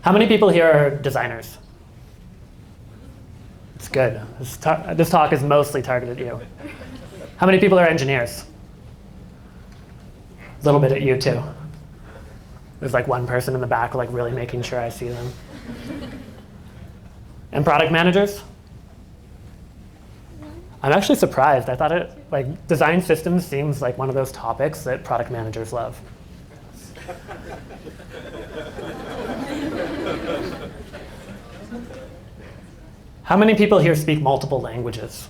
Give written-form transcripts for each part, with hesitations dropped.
How many people here are designers? It's good. This talk is mostly targeted at you. How many people are engineers? A little bit at you too. There's like one person in the back like really making sure I see them. And product managers? I'm actually surprised. I thought design systems seems like one of those topics that product managers love. How many people here speak multiple languages?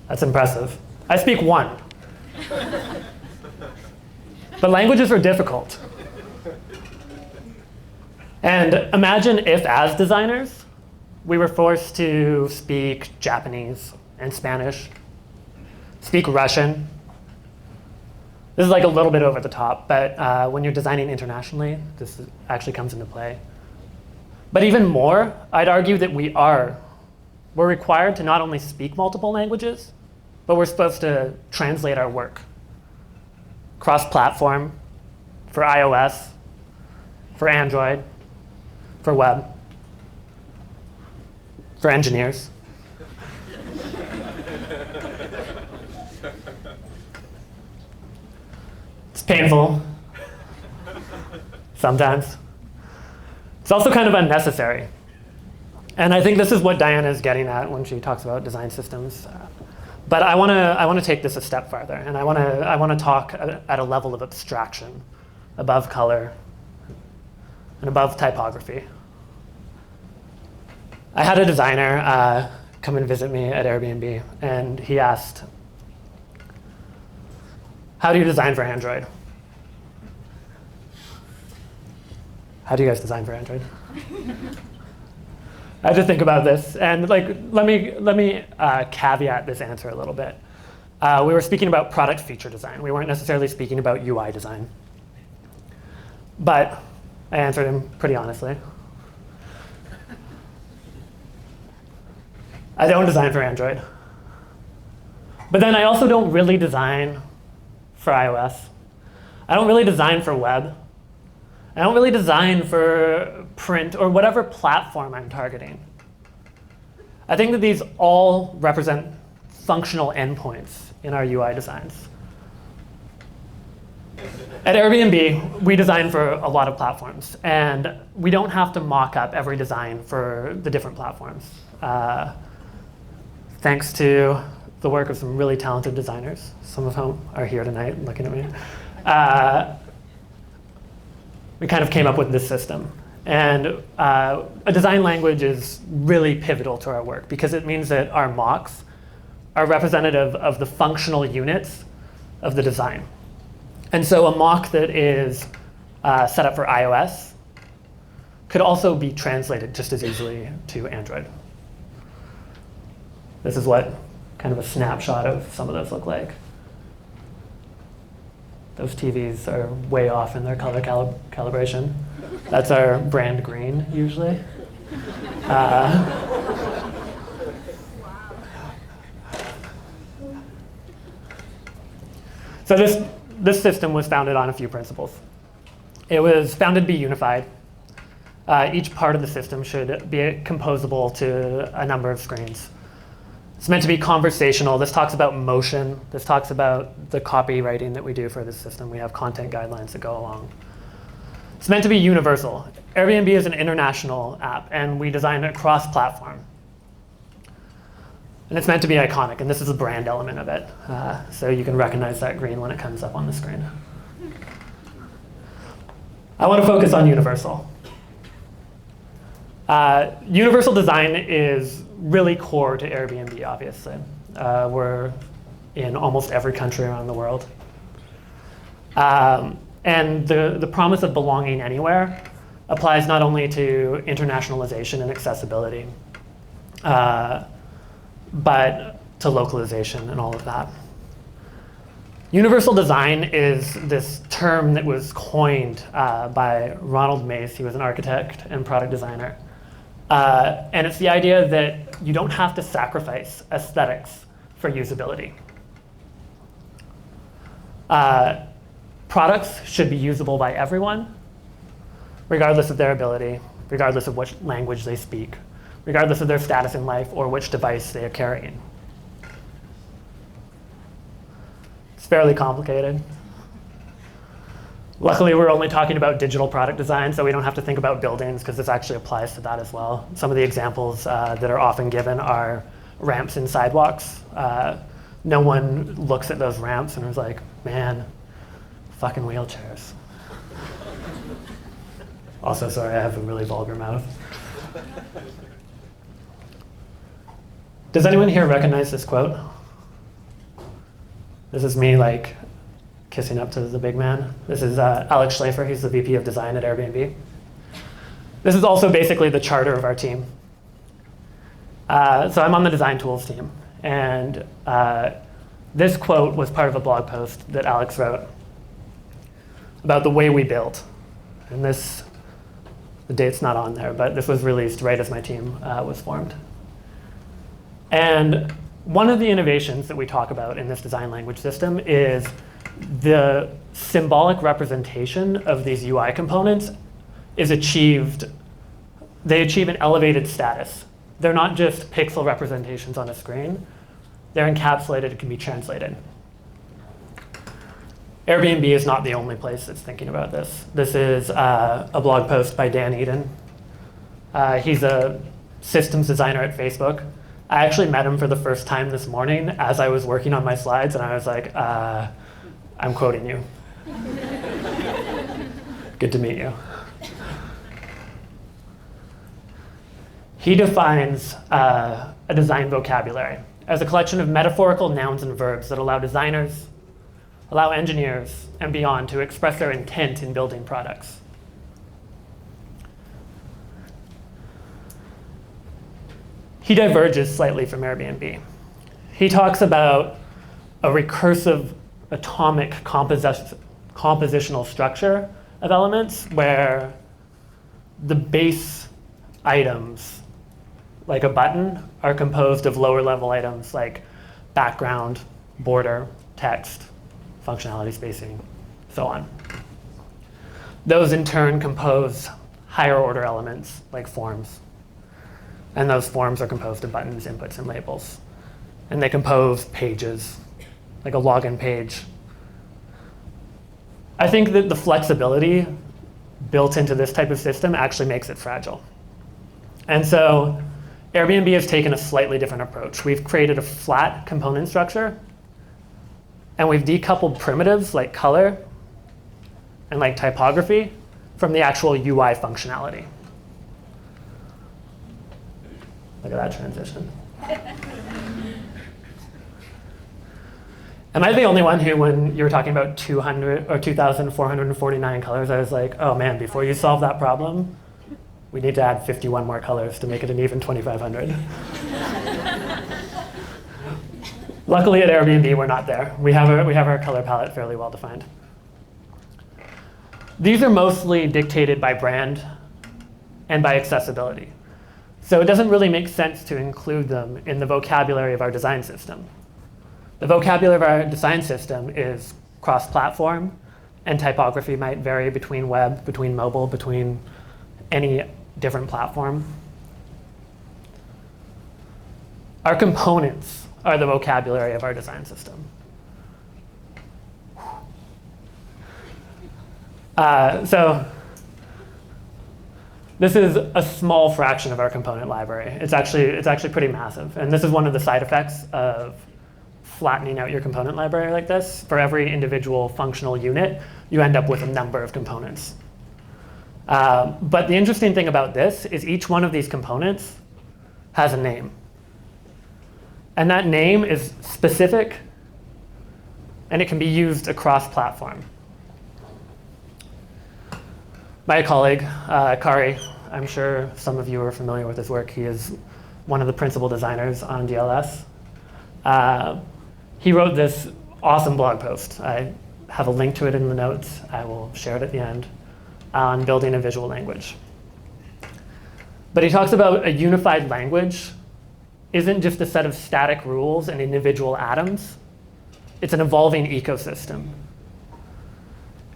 That's impressive. I speak one. But languages are difficult. And imagine if, as designers, we were forced to speak Japanese and Spanish, speak Russian. This is like a little bit over the top, but when you're designing internationally, this actually comes into play. But even more, I'd argue that we're required to not only speak multiple languages, but we're supposed to translate our work. Cross-platform, for iOS, for Android, for web, for engineers. It's painful, sometimes. It's also kind of unnecessary. And I think this is what Diana is getting at when she talks about design systems. But I want to take this a step farther, and I want to talk at a level of abstraction, above color, and above typography. I had a designer come and visit me at Airbnb, and he asked, "How do you design for Android?" How do you guys design for Android? I had to think about this, and let me caveat this answer a little bit. We were speaking about product feature design. We weren't necessarily speaking about UI design. But I answered him pretty honestly. I don't design for Android. But then I also don't really design for iOS. I don't really design for web. I don't really design for print or whatever platform I'm targeting. I think that these all represent functional endpoints in our UI designs. At Airbnb, we design for a lot of platforms, and we don't have to mock up every design for the different platforms. Thanks to the work of some really talented designers, some of whom are here tonight looking at me. We kind of came up with this system. And a design language is really pivotal to our work because it means that our mocks are representative of the functional units of the design. And so a mock that is set up for iOS could also be translated just as easily to Android. This is what kind of a snapshot of some of those look like. Those TVs are way off in their color calibration. That's our brand green, usually. So this system was founded on a few principles. It was founded to be unified. Each part of the system should be composable to a number of screens. It's meant to be conversational. This talks about motion. This talks about the copywriting that we do for this system. We have content guidelines that go along. It's meant to be universal. Airbnb is an international app, and we design it cross-platform. And it's meant to be iconic, and this is the brand element of it. So you can recognize that green when it comes up on the screen. I want to focus on universal. Universal design is really core to Airbnb, obviously. We're in almost every country around the world. And the promise of belonging anywhere applies not only to internationalization and accessibility, but to localization and all of that. Universal design is this term that was coined by Ronald Mace. He was an architect and product designer. And it's the idea that you don't have to sacrifice aesthetics for usability. Products should be usable by everyone, regardless of their ability, regardless of which language they speak, regardless of their status in life or which device they are carrying. It's fairly complicated. Luckily, we're only talking about digital product design, so we don't have to think about buildings, because this actually applies to that as well. Some of the examples that are often given are ramps and sidewalks. No one looks at those ramps and is like, man, fucking wheelchairs. Also, sorry, I have a really vulgar mouth. Does anyone here recognize this quote? This is me like kissing up to the big man. This is Alex Schleifer. He's the VP of design at Airbnb. This is also basically the charter of our team. So I'm on the design tools team. And this quote was part of a blog post that Alex wrote about the way we build. And this, the date's not on there, but this was released right as my team was formed. And one of the innovations that we talk about in this design language system is the symbolic representation of these UI components is achieved. They achieve an elevated status. They're not just pixel representations on a screen. They're encapsulated, it can be translated. Airbnb is not the only place that's thinking about this. This is a blog post by Dan Eden. He's a systems designer at Facebook. I actually met him for the first time this morning as I was working on my slides, and I was like, I'm quoting you. Good to meet you. He defines a design vocabulary as a collection of metaphorical nouns and verbs that allow designers, allow engineers, and beyond to express their intent in building products. He diverges slightly from Airbnb. He talks about a recursive atomic compositional structure of elements where the base items, like a button, are composed of lower level items like background, border, text, functionality, spacing, so on. Those in turn compose higher order elements like forms. And those forms are composed of buttons, inputs, and labels. And they compose pages, like a login page. I think that the flexibility built into this type of system actually makes it fragile. And so Airbnb has taken a slightly different approach. We've created a flat component structure, and we've decoupled primitives like color and like typography from the actual UI functionality. Look at that transition. Am I the only one who, when you were talking about 200 or 2,449 colors, I was like, oh man, before you solve that problem, we need to add 51 more colors to make it an even 2,500. Luckily at Airbnb, we're not there. We have our color palette fairly well defined. These are mostly dictated by brand and by accessibility. So it doesn't really make sense to include them in the vocabulary of our design system. The vocabulary of our design system is cross-platform, and typography might vary between web, between mobile, between any different platform. Our components are the vocabulary of our design system. So this is a small fraction of our component library. It's actually pretty massive. And this is one of the side effects of flattening out your component library like this. For every individual functional unit, you end up with a number of components. But the interesting thing about this is each one of these components has a name. And that name is specific, and it can be used across platform. My colleague, Kari, I'm sure some of you are familiar with his work. He is one of the principal designers on DLS. He wrote this awesome blog post. I have a link to it in the notes. I will share it at the end, on building a visual language. But he talks about a unified language isn't just a set of static rules and individual atoms. It's an evolving ecosystem.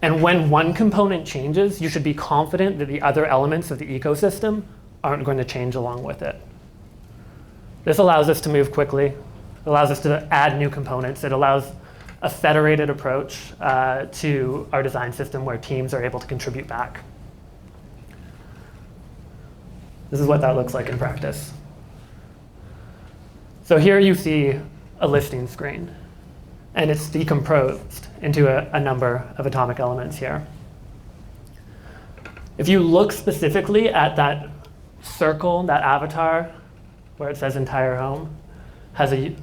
And when one component changes, you should be confident that the other elements of the ecosystem aren't going to change along with it. This allows us to move quickly. It allows us to add new components. It allows a federated approach to our design system where teams are able to contribute back. This is what that looks like in practice. So here you see a listing screen, and it's decomposed into a number of atomic elements here. If you look specifically at that circle, that avatar, where it says entire home, has a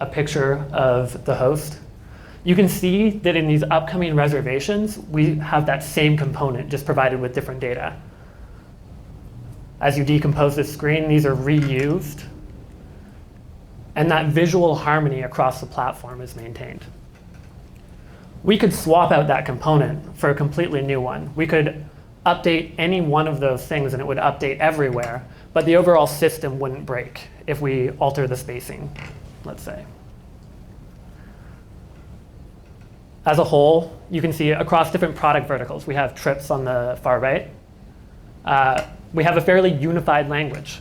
picture of the host, you can see that in these upcoming reservations, we have that same component, just provided with different data. As you decompose the screen, these are reused, and that visual harmony across the platform is maintained. We could swap out that component for a completely new one. We could update any one of those things and it would update everywhere, but the overall system wouldn't break if we alter the spacing, let's say. As a whole, you can see across different product verticals, we have trips on the far right. We have a fairly unified language.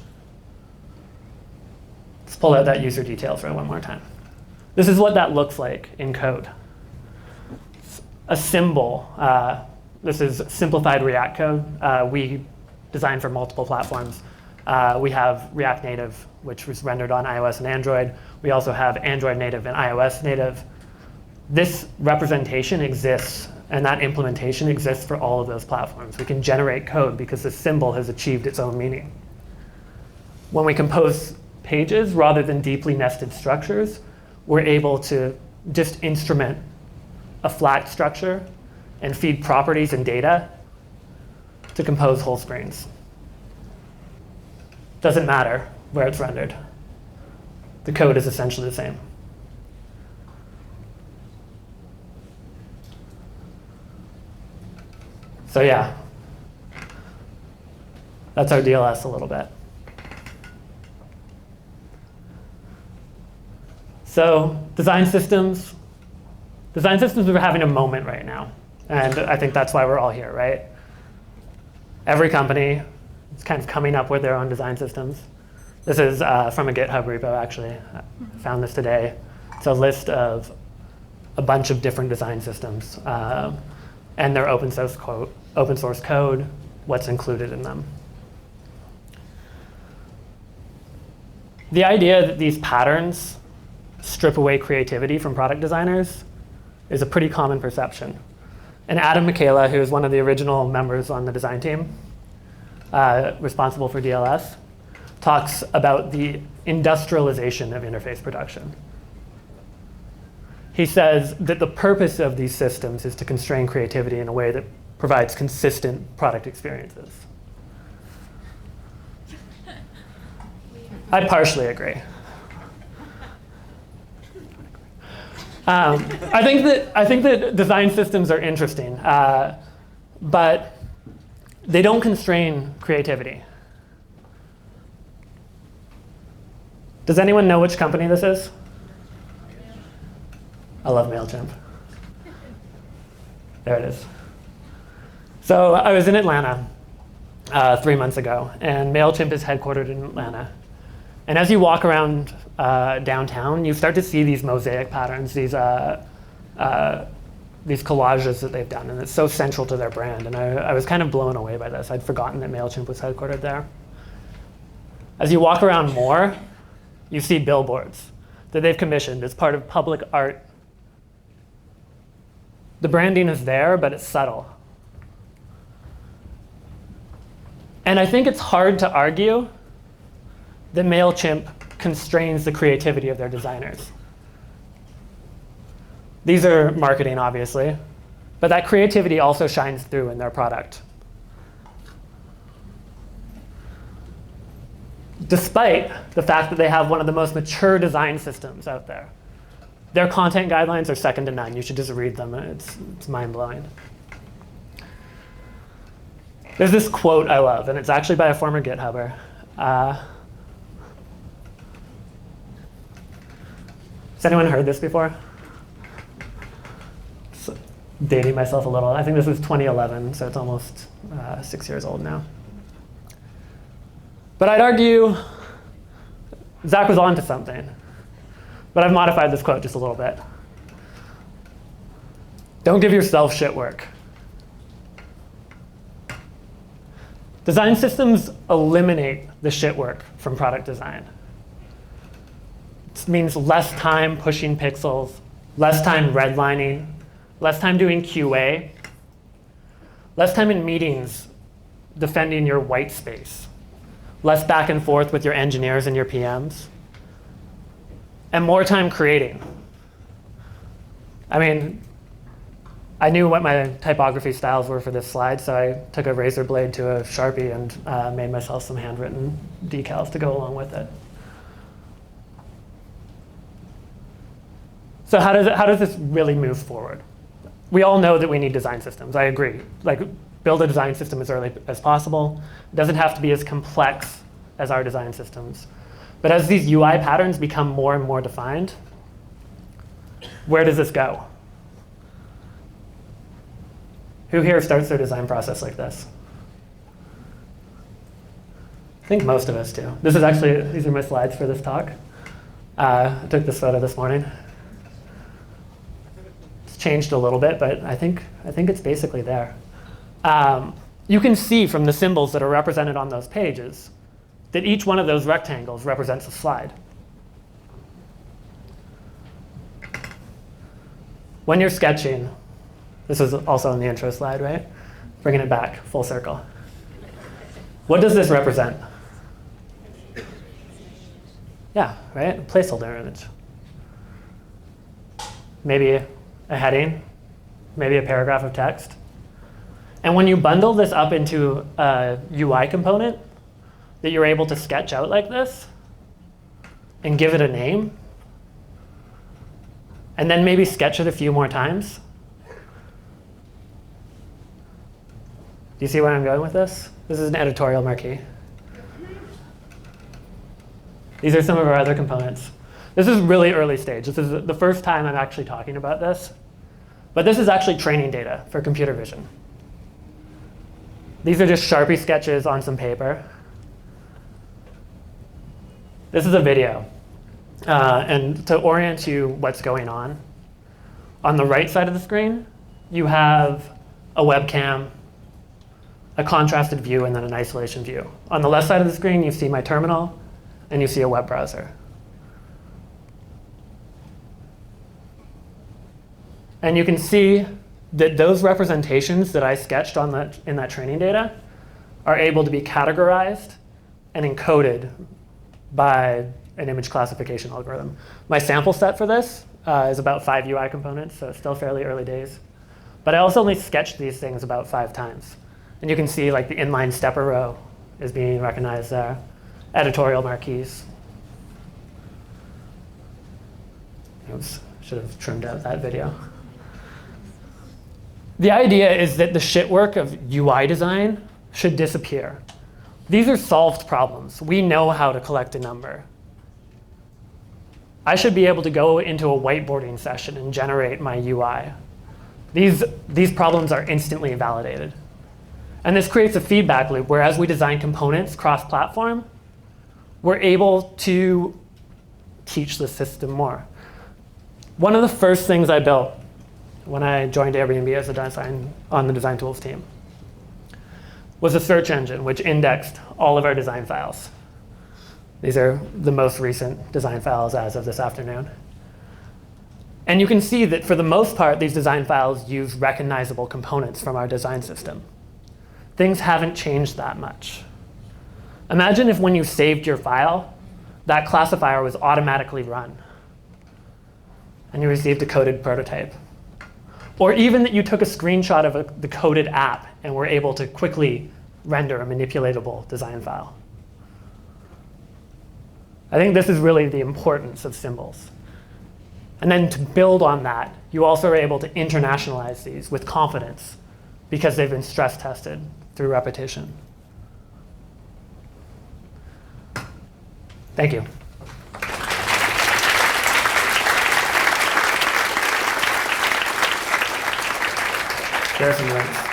Let's pull out that user detail for it one more time. This is what that looks like in code. A symbol. This is simplified React code. We design for multiple platforms. We have React Native, which was rendered on iOS and Android. We also have Android native and iOS native. This representation exists, and that implementation exists for all of those platforms. We can generate code because the symbol has achieved its own meaning. When we compose pages rather than deeply nested structures, we're able to just instrument a flat structure and feed properties and data to compose whole screens. Doesn't matter where it's rendered. The code is essentially the same. So yeah, that's our DLS a little bit. So design systems are having a moment right now. And I think that's why we're all here, right? Every company is kind of coming up with their own design systems. This is from a GitHub repo, actually. I found this today. It's a list of a bunch of different design systems and their open source code, what's included in them. The idea that these patterns strip away creativity from product designers is a pretty common perception. And Adam Michaela, who is one of the original members on the design team, responsible for DLS, talks about the industrialization of interface production. He says that the purpose of these systems is to constrain creativity in a way that provides consistent product experiences. I partially agree. I think that design systems are interesting, but they don't constrain creativity. Does anyone know which company this is? I love MailChimp. There it is. So I was in Atlanta 3 months ago, and MailChimp is headquartered in Atlanta. And as you walk around downtown, you start to see these mosaic patterns, these collages that they've done, and it's so central to their brand. And I was kind of blown away by this. I'd forgotten that MailChimp was headquartered there. As you walk around more, you see billboards that they've commissioned as part of public art. The branding is there, but it's subtle. And I think it's hard to argue that MailChimp constrains the creativity of their designers. These are marketing, obviously, but that creativity also shines through in their product. Despite the fact that they have one of the most mature design systems out there. Their content guidelines are second to none. You should just read them. It's mind-blowing. There's this quote I love, and it's actually by a former GitHubber. Has anyone heard this before? dating myself a little. I think this was 2011, so it's almost 6 years old now. But I'd argue Zach was onto something. But I've modified this quote just a little bit. Don't give yourself shit work. Design systems eliminate the shit work from product design. It means less time pushing pixels, less time redlining, less time doing QA, less time in meetings defending your white space, less back and forth with your engineers and your PMs, and more time creating. I mean, I knew what my typography styles were for this slide, so I took a razor blade to a Sharpie and made myself some handwritten decals to go along with it. So how does this really move forward? We all know that we need design systems. I agree. Like, build a design system as early as possible. It doesn't have to be as complex as our design systems. But as these UI patterns become more and more defined, where does this go? Who here starts their design process like this? I think most of us do. This is actually, these are my slides for this talk. I took this photo this morning. It's changed a little bit, but I think it's basically there. You can see from the symbols that are represented on those pages that each one of those rectangles represents a slide. When you're sketching, this is also on the intro slide, right? Bringing it back, full circle. What does this represent? Yeah, right? A placeholder image. Maybe a heading, maybe a paragraph of text. And when you bundle this up into a UI component that you're able to sketch out like this and give it a name, and then maybe sketch it a few more times, do you see where I'm going with this? This is an editorial marquee. These are some of our other components. This is really early stage. This is the first time I'm actually talking about this. But this is actually training data for computer vision. These are just Sharpie sketches on some paper. This is a video. And to orient you what's going on the right side of the screen, you have a webcam, a contrasted view, and then an isolation view. On the left side of the screen, you see my terminal, and you see a web browser. And you can see that those representations that I sketched in that training data are able to be categorized and encoded by an image classification algorithm. My sample set for this is about 5 UI components, so it's still fairly early days. But I also only sketched these things about 5 times. And you can see like the inline stepper row is being recognized there. Editorial marquees. Oops, should have trimmed out that video. The idea is that the shit work of UI design should disappear. These are solved problems. We know how to collect a number. I should be able to go into a whiteboarding session and generate my UI. These problems are instantly validated. And this creates a feedback loop where as we design components cross-platform, we're able to teach the system more. One of the first things I built when I joined Airbnb as a design on the design tools team was a search engine which indexed all of our design files. These are the most recent design files as of this afternoon. And you can see that for the most part, these design files use recognizable components from our design system. Things haven't changed that much. Imagine if when you saved your file, that classifier was automatically run and you received a coded prototype. Or even that you took a screenshot of the coded app and were able to quickly render a manipulatable design file. I think this is really the importance of symbols. And then to build on that, you also are able to internationalize these with confidence because they've been stress tested through repetition. Thank you. share some links.